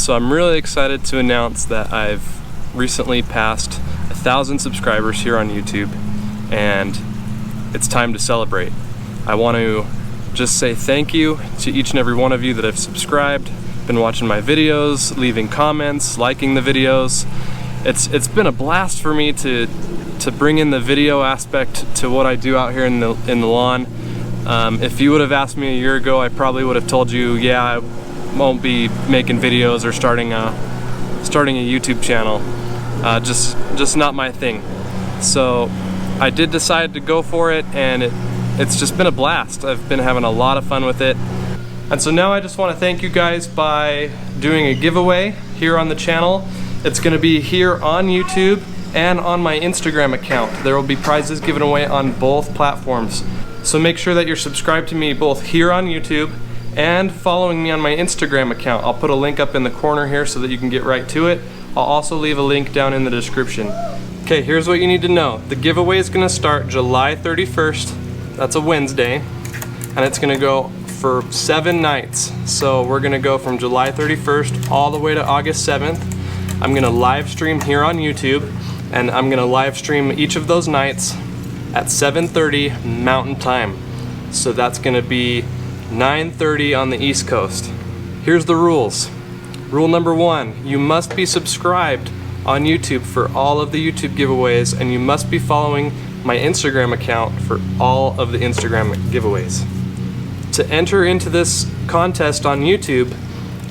So I'm really excited to announce that I've recently passed 1,000 subscribers here on YouTube, and it's time to celebrate. I want to just say thank you to each and every one of you that have subscribed, been watching my videos, leaving comments, liking the videos. It's been a blast for me to bring in the video aspect to what I do out here in the lawn. If you would have asked me a year ago, I probably would have told you, yeah, I won't be making videos or starting a YouTube channel. Just not my thing. So I did decide to go for it, and it's just been a blast. I've been having a lot of fun with it. And so now I just want to thank you guys by doing a giveaway here on the channel. It's going to be here on YouTube and on my Instagram account. There will be prizes given away on both platforms. So make sure that you're subscribed to me both here on YouTube and following me on my Instagram account. I'll put a link up in the corner here so that you can get right to it. I'll also leave a link down in the description. Okay, here's what you need to know. The giveaway is going to start July 31st. That's a Wednesday. And it's going to go for 7 nights. So we're going to go from July 31st all the way to August 7th. I'm going to live stream here on YouTube, and I'm going to live stream each of those nights at 7:30 Mountain Time. So that's going to be 9:30 on the East Coast. Here's the rules. Rule number 1, you must be subscribed on YouTube for all of the YouTube giveaways, and you must be following my Instagram account for all of the Instagram giveaways. To enter into this contest on YouTube,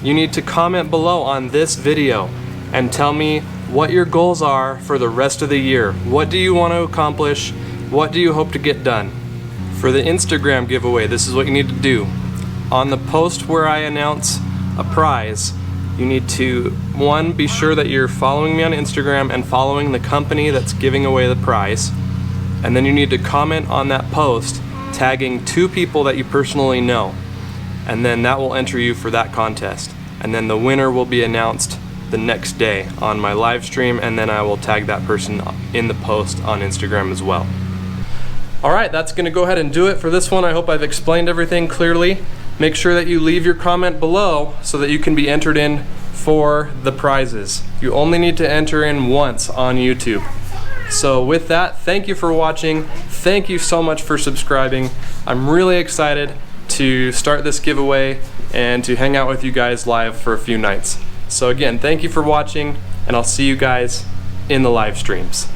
you need to comment below on this video and tell me what your goals are for the rest of the year. What do you want to accomplish? What do you hope to get done? For the Instagram giveaway, this is what you need to do. On the post where I announce a prize, you need to, 1, be sure that you're following me on Instagram and following the company that's giving away the prize. And then you need to comment on that post tagging 2 people that you personally know. And then that will enter you for that contest. And then the winner will be announced the next day on my live stream, and then I will tag that person in the post on Instagram as well. Alright, that's going to go ahead and do it for this one. I hope I've explained everything clearly. Make sure that you leave your comment below so that you can be entered in for the prizes. You only need to enter in once on YouTube. So with that, thank you for watching. Thank you so much for subscribing. I'm really excited to start this giveaway and to hang out with you guys live for a few nights. So again, thank you for watching, and I'll see you guys in the live streams.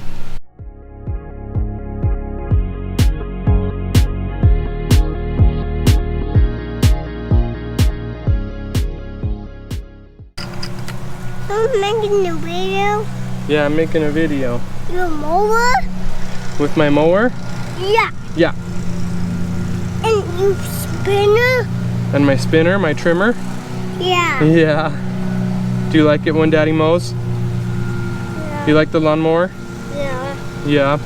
I'm making a video. Yeah, I'm making a video. Your mower? With my mower? Yeah. Yeah. And you spinner? And my spinner, my trimmer? Yeah. Yeah. Do you like it when Daddy mows? Yeah. Do you like the lawnmower? Yeah. Yeah.